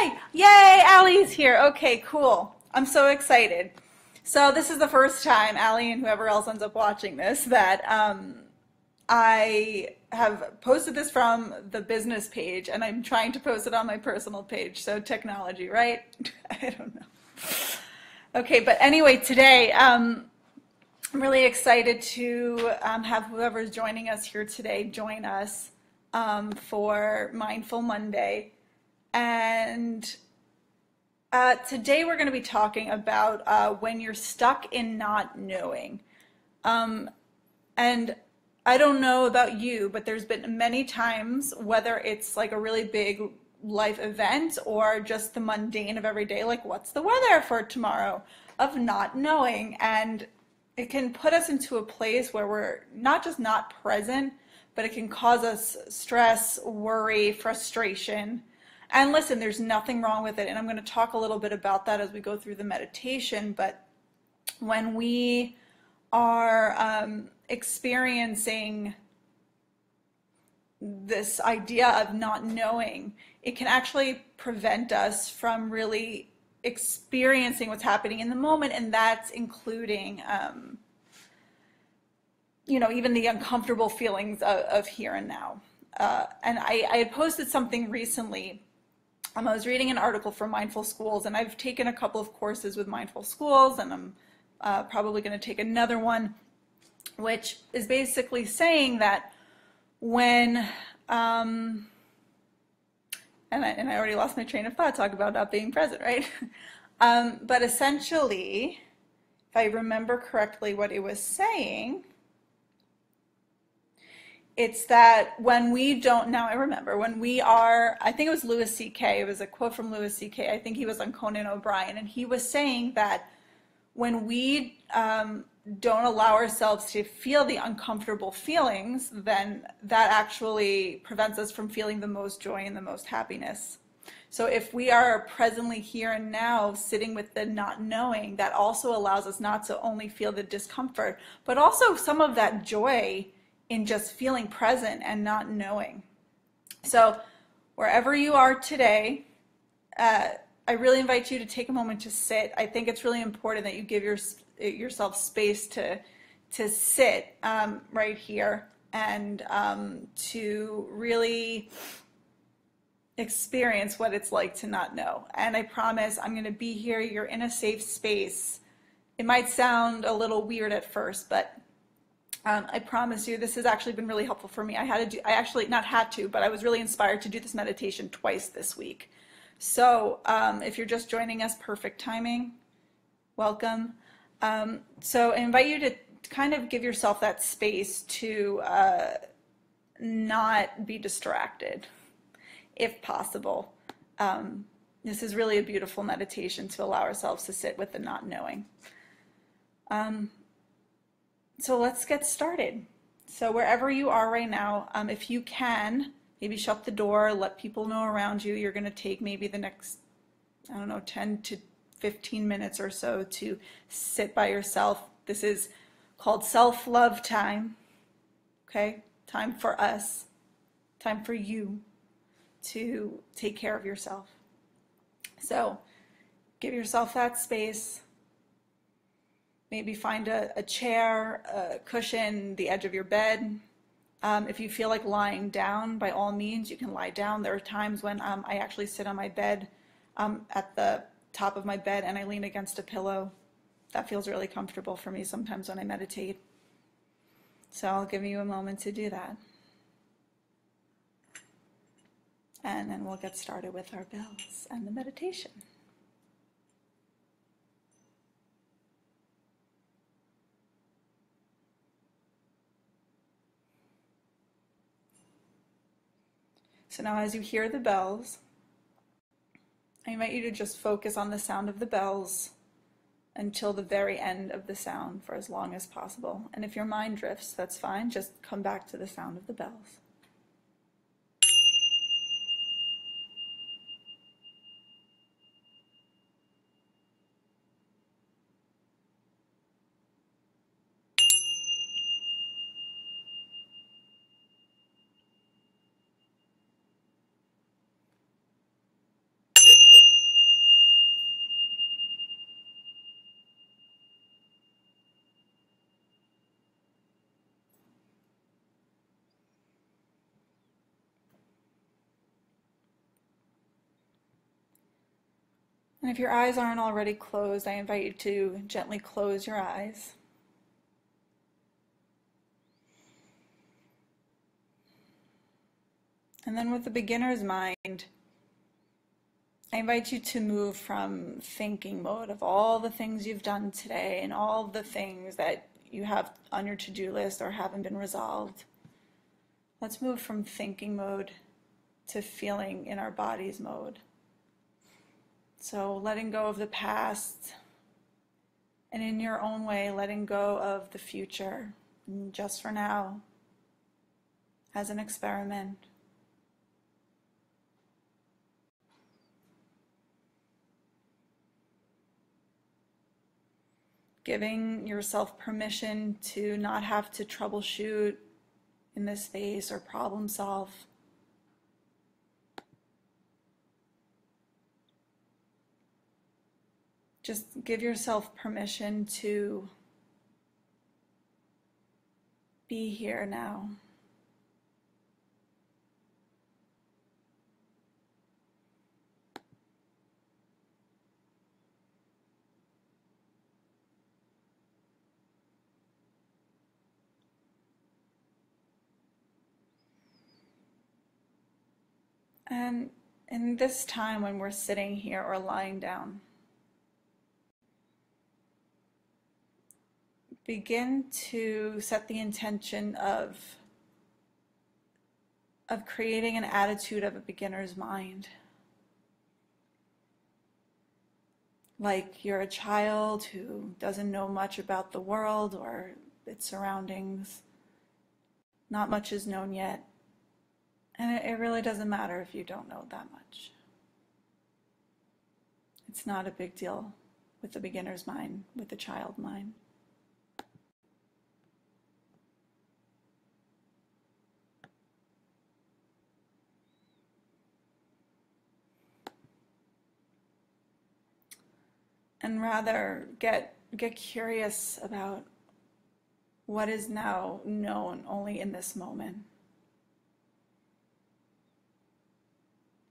Hi! Yay, Allie's here. Okay, cool. I'm so excited. So this is the first time, Allie and whoever else ends up watching this, that I have posted this from the business page and I'm trying to post it on my personal page. So technology, right? I don't know. Okay, but anyway, today I'm really excited to have whoever's joining us here today join us for Mindful Monday. And today we're going to be talking about when you're stuck in not knowing. And I don't know about you, but there's been many times, whether it's like a really big life event or just the mundane of every day, like what's the weather for tomorrow, of not knowing. And it can put us into a place where we're not just not present, but it can cause us stress, worry, frustration. And listen, there's nothing wrong with it. And I'm going to talk a little bit about that as we go through the meditation. But when we are experiencing this idea of not knowing, it can actually prevent us from really experiencing what's happening in the moment, and that's including, even the uncomfortable feelings of here and now. And I had posted something recently. I was reading an article from Mindful Schools, and I've taken a couple of courses with Mindful Schools, and I'm probably going to take another one, which is basically saying that when, and I already lost my train of thought, talk about not being present, right? But essentially, if I remember correctly what it was saying, it's that when we don't, now I remember, when we are, I think it was Louis C.K., it was a quote from Louis C.K., I think he was on Conan O'Brien, and he was saying that when we don't allow ourselves to feel the uncomfortable feelings, then that actually prevents us from feeling the most joy and the most happiness. So if we are presently here and now sitting with the not knowing, that also allows us not to only feel the discomfort, but also some of that joy in just feeling present and not knowing. So wherever you are today, I really invite you to take a moment to sit. I think it's really important that you give yourself space to sit right here and to really experience what it's like to not know. And I promise I'm going to be here. You're in a safe space. It might sound a little weird at first, but I promise you this has actually been really helpful for me. I actually not had to, but I was really inspired to do this meditation twice this week. So if you're just joining us, perfect timing. Welcome. So I invite you to kind of give yourself that space to not be distracted, if possible. This is really a beautiful meditation to allow ourselves to sit with the not knowing. So let's get started. So wherever you are right now, if you can, maybe shut the door, let people know around you. You're going to take maybe the next, 10 to 15 minutes or so to sit by yourself. This is called self-love time, okay? Time for us, time for you to take care of yourself. So give yourself that space. Maybe find a chair, a cushion, the edge of your bed. If you feel like lying down, by all means, you can lie down. There are times when I actually sit on my bed, at the top of my bed, and I lean against a pillow. That feels really comfortable for me sometimes when I meditate. So I'll give you a moment to do that. And then we'll get started with our bells and the meditation. So now as you hear the bells, I invite you to just focus on the sound of the bells until the very end of the sound for as long as possible. And if your mind drifts, that's fine. Just come back to the sound of the bells. And if your eyes aren't already closed, I invite you to gently close your eyes. And then with the beginner's mind, I invite you to move from thinking mode of all the things you've done today and all the things that you have on your to-do list or haven't been resolved. Let's move from thinking mode to feeling in our bodies mode. So letting go of the past, and in your own way, letting go of the future, just for now, as an experiment. Giving yourself permission to not have to troubleshoot in this space or problem solve. Just give yourself permission to be here now. And in this time when we're sitting here or lying down, begin to set the intention of creating an attitude of a beginner's mind. Like you're a child who doesn't know much about the world or its surroundings. Not much is known yet. And it really doesn't matter if you don't know that much. It's not a big deal with the beginner's mind, with the child mind. And rather get curious about what is now known only in this moment.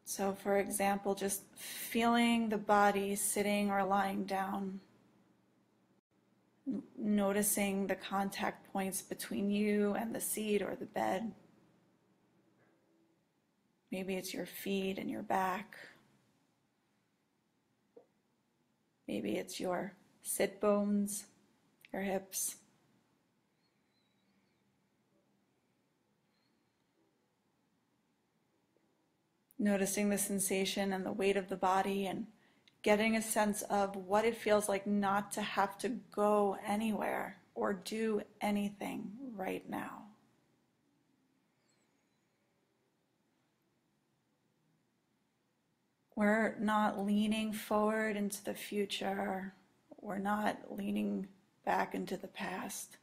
So for example, just feeling the body sitting or lying down, noticing the contact points between you and the seat or the bed. Maybe it's your feet and your back. Maybe it's your sit bones, your hips. Noticing the sensation and the weight of the body and getting a sense of what it feels like not to have to go anywhere or do anything right now. We're not leaning forward into the future. We're not leaning back into the past.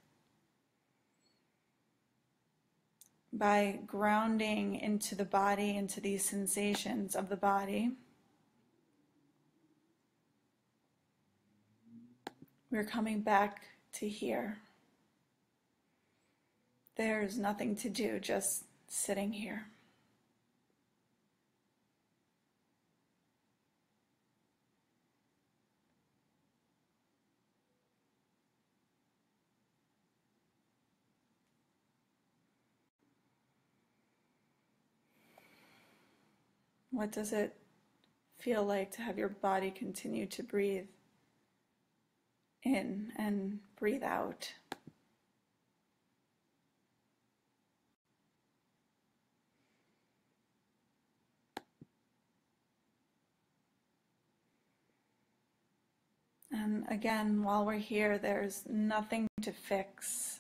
By grounding into the body, into these sensations of the body, we're coming back to here. There's nothing to do, just sitting here. What does it feel like to have your body continue to breathe in and breathe out? And again, while we're here, there's nothing to fix.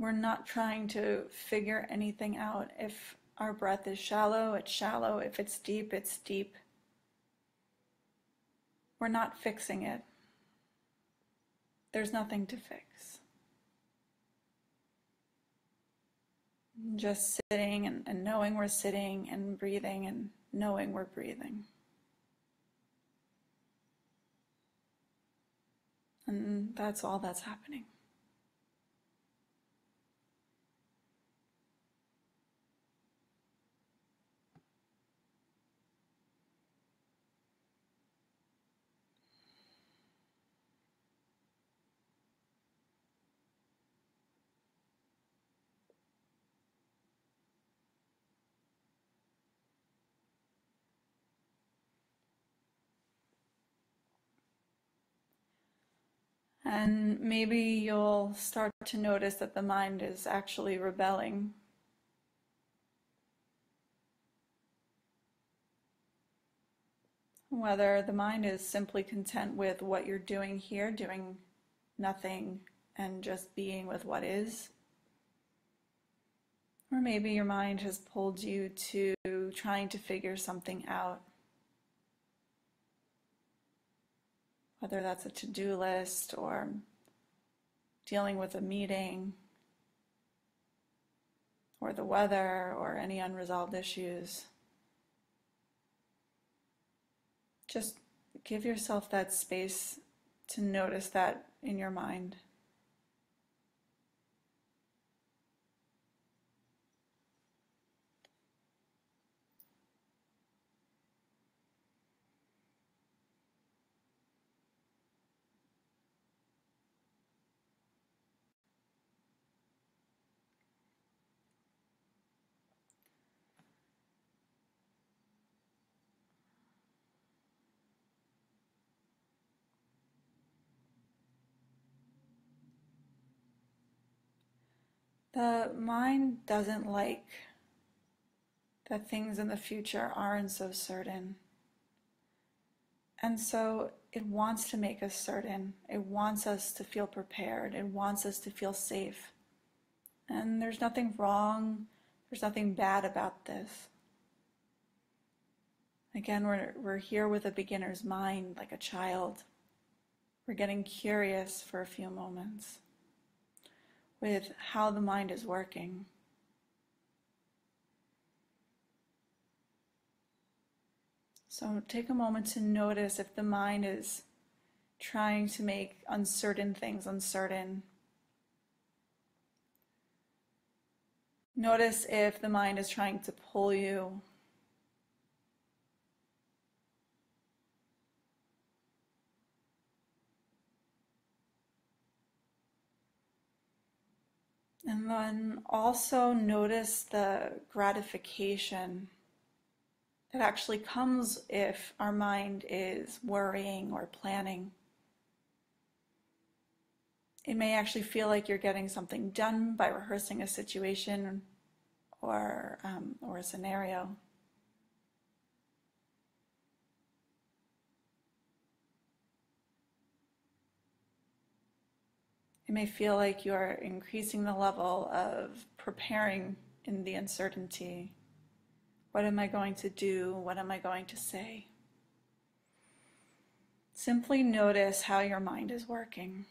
We're not trying to figure anything out. If our breath is shallow, it's shallow. If it's deep, it's deep. We're not fixing it. There's nothing to fix. Just sitting and knowing we're sitting and breathing and knowing we're breathing. And that's all that's happening. And maybe you'll start to notice that the mind is actually rebelling. Whether the mind is simply content with what you're doing here, doing nothing and just being with what is. Or maybe your mind has pulled you to trying to figure something out. Whether that's a to-do list or dealing with a meeting or the weather or any unresolved issues. Just give yourself that space to notice that in your mind. The mind doesn't like that things in the future aren't so certain. And so it wants to make us certain. It wants us to feel prepared. It wants us to feel safe. And there's nothing wrong, there's nothing bad about this. Again, we're here with a beginner's mind, like a child. We're getting curious for a few moments with how the mind is working. So take a moment to notice if the mind is trying to make uncertain things uncertain. Notice if the mind is trying to pull you. And then also notice the gratification that actually comes if our mind is worrying or planning. It may actually feel like you're getting something done by rehearsing a situation or a scenario. It may feel like you are increasing the level of preparing in the uncertainty. What am I going to do? What am I going to say? Simply notice how your mind is working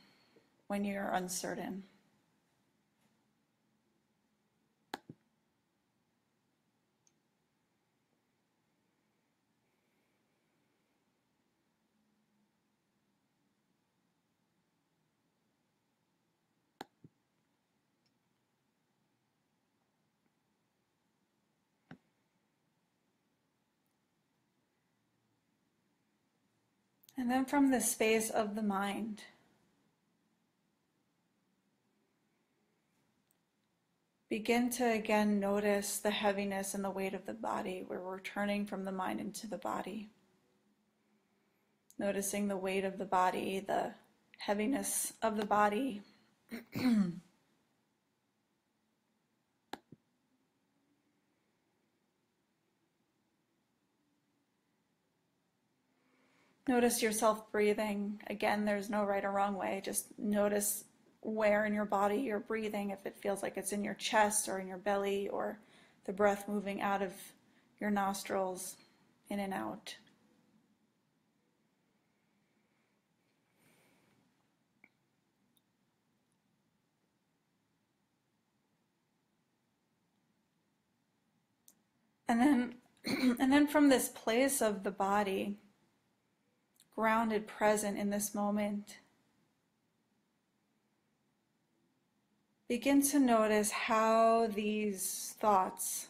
when you're uncertain. And then from the space of the mind, begin to again notice the heaviness and the weight of the body. We're returning from the mind into the body. Noticing the weight of the body, the heaviness of the body. Notice yourself breathing. Again, there's no right or wrong way. Just notice where in your body you're breathing, if it feels like it's in your chest or in your belly, or the breath moving out of your nostrils, in and out. And then from this place of the body, grounded, present in this moment, begin to notice how these thoughts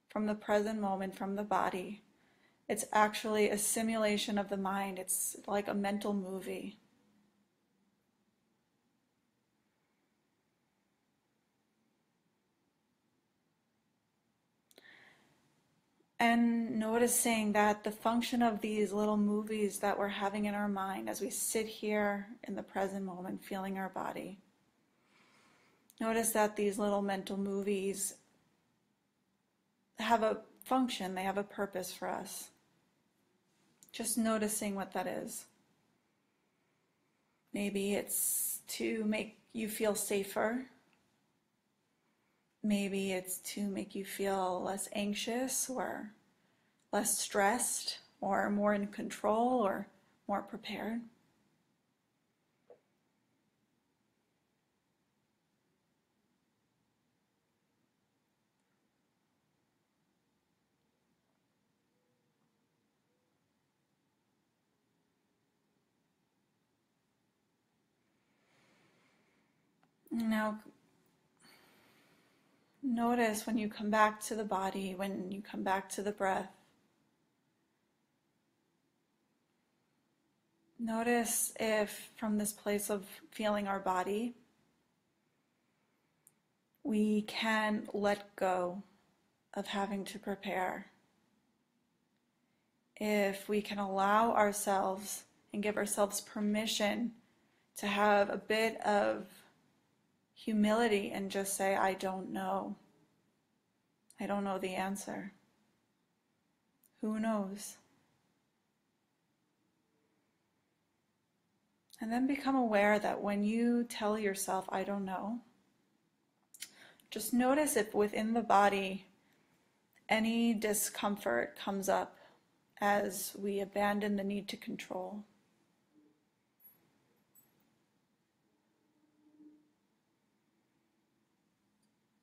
from the present moment, from the body, it's actually a simulation of the mind. It's like a mental movie. And noticing that the function of these little movies that we're having in our mind as we sit here in the present moment, feeling our body. Notice that these little mental movies have a function, they have a purpose for us. Just noticing what that is. Maybe it's to make you feel safer. Maybe it's to make you feel less anxious or less stressed or more in control or more prepared. Now, notice when you come back to the body, when you come back to the breath. Notice if from this place of feeling our body, we can let go of having to prepare. If we can allow ourselves and give ourselves permission to have a bit of humility and just say, I don't know. I don't know the answer. Who knows? And then become aware that when you tell yourself, I don't know, just notice if within the body any discomfort comes up as we abandon the need to control.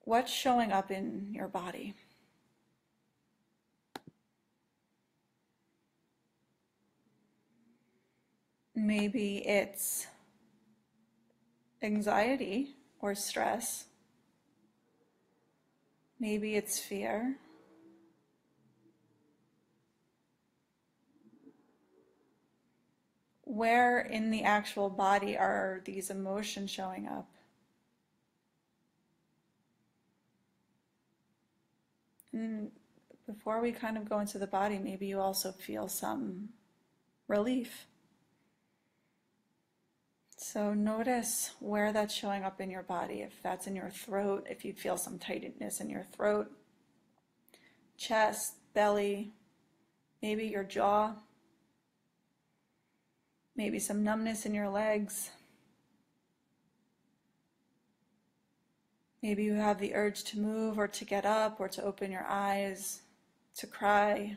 What's showing up in your body? Maybe it's anxiety or stress. Maybe it's fear. Where in the actual body are these emotions showing up? And before we kind of go into the body, maybe you also feel some relief. So notice where that's showing up in your body. If that's in your throat, if you feel some tightness in your throat, chest, belly, maybe your jaw, maybe some numbness in your legs. Maybe you have the urge to move or to get up or to open your eyes, to cry.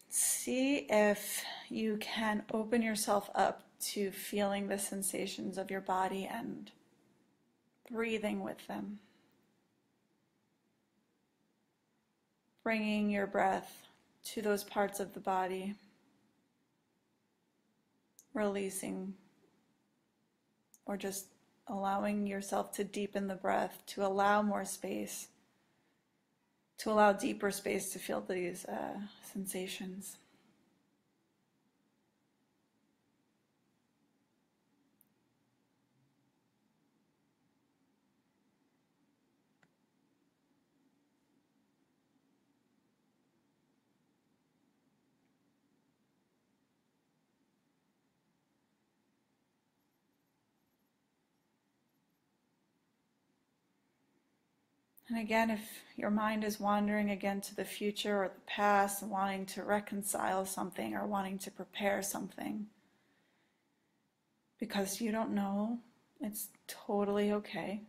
See if you can open yourself up to feeling the sensations of your body and breathing with them. Bringing your breath to those parts of the body, releasing, or just allowing yourself to deepen the breath, to allow more space, to allow deeper space to feel these sensations. And again, if your mind is wandering again to the future or the past, wanting to reconcile something or wanting to prepare something, because you don't know, it's totally okay.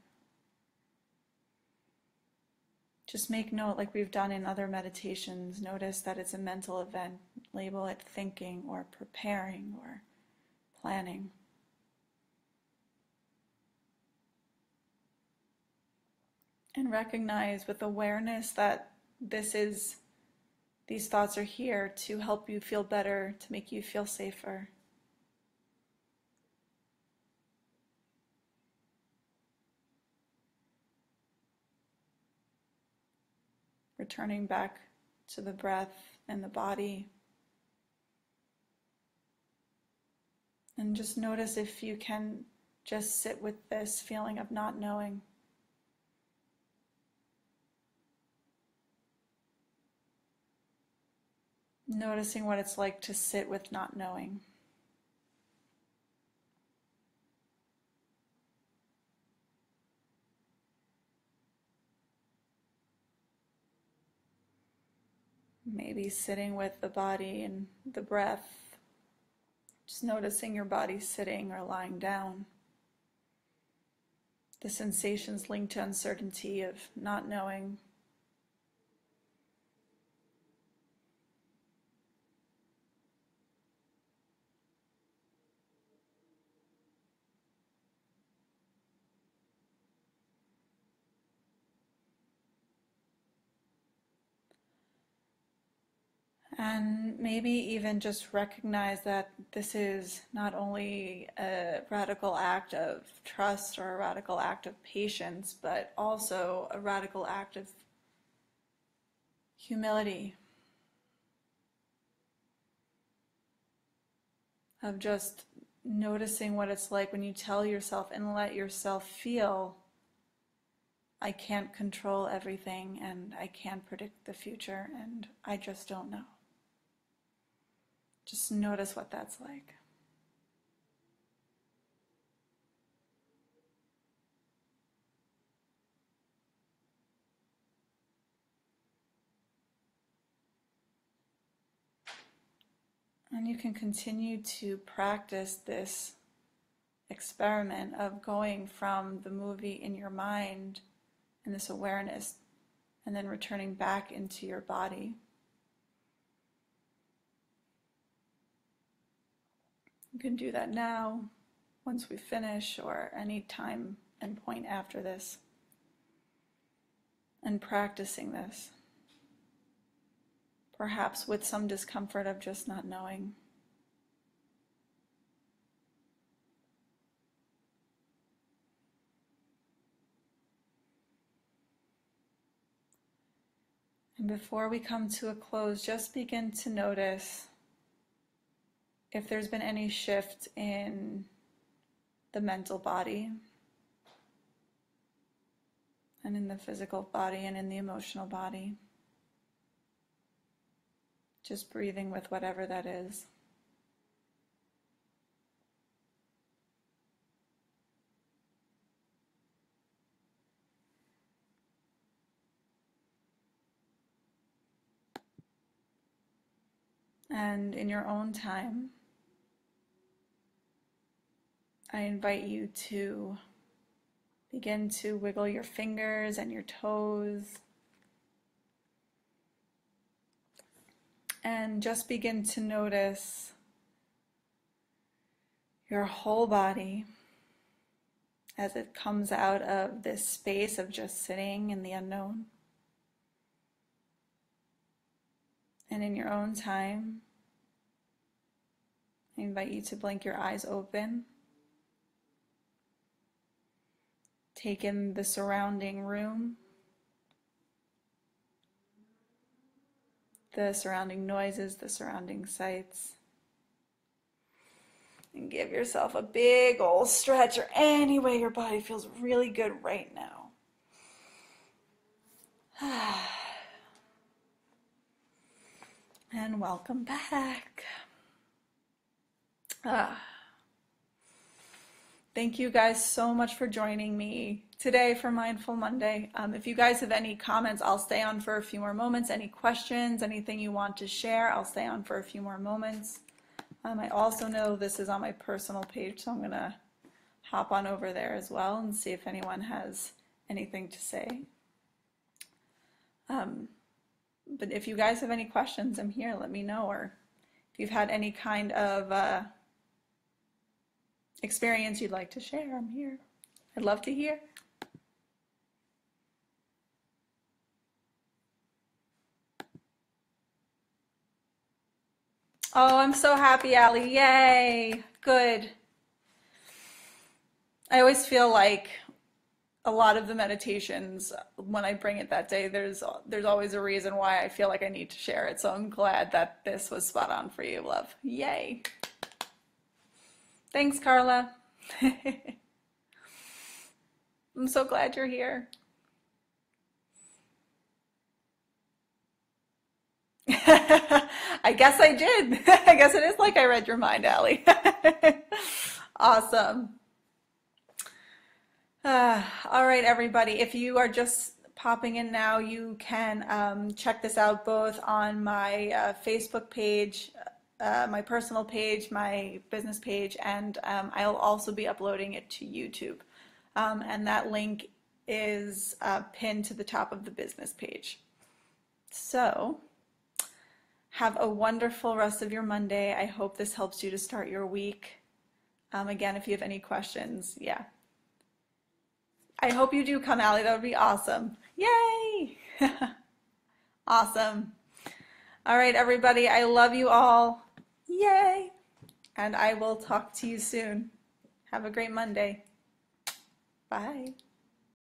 Just make note, like we've done in other meditations, notice that it's a mental event. Label it thinking or preparing or planning. And recognize with awareness that these thoughts are here to help you feel better, to make you feel safer. returning back to the breath and the body. And just notice if you can just sit with this feeling of not knowing. Noticing what it's like to sit with not knowing. Maybe sitting with the body and the breath, just noticing your body sitting or lying down. The sensations linked to uncertainty of not knowing. And maybe even just recognize that this is not only a radical act of trust or a radical act of patience, but also a radical act of humility, of just noticing what it's like when you tell yourself and let yourself feel, I can't control everything and I can't predict the future and I just don't know. Just notice what that's like. And you can continue to practice this experiment of going from the movie in your mind and this awareness and then returning back into your body. You can do that now, once we finish, or any time and point after this. And practicing this, perhaps with some discomfort of just not knowing. And before we come to a close, just begin to notice if there's been any shift in the mental body and in the physical body and in the emotional body. Just breathing with whatever that is. And in your own time, I invite you to begin to wiggle your fingers and your toes. And just begin to notice your whole body as it comes out of this space of just sitting in the unknown. And in your own time, I invite you to blink your eyes open. Take in the surrounding room, the surrounding noises, the surrounding sights. And give yourself a big old stretch, or any way your body feels really good right now. And welcome back. Thank you guys so much for joining me today for Mindful Monday. If you guys have any comments, I'll stay on for a few more moments. Any questions, anything you want to share, I'll stay on for a few more moments. I also know this is on my personal page, so I'm going to hop on over there as well and see if anyone has anything to say. But if you guys have any questions, I'm here, let me know. Or if you've had any kind of experience you'd like to share, I'm here. I'd love to hear. Oh, I'm so happy, Allie. Yay. Good. I always feel like a lot of the meditations, when I bring it that day, there's always a reason why I feel like I need to share it. So I'm glad that this was spot on for you, love. Yay. Thanks, Carla. I'm so glad you're here. I guess I did. I guess it is like I read your mind, Allie. Awesome. All right, everybody. If you are just popping in now, you can check this out both on my Facebook page, my personal page, my business page, and I'll also be uploading it to YouTube. And that link is pinned to the top of the business page. So, have a wonderful rest of your Monday. I hope this helps you to start your week. Again, if you have any questions, yeah. I hope you do come, Allie. That would be awesome. Yay! Awesome. All right, everybody. I love you all. Yay! And I will talk to you soon. Have a great Monday. Bye.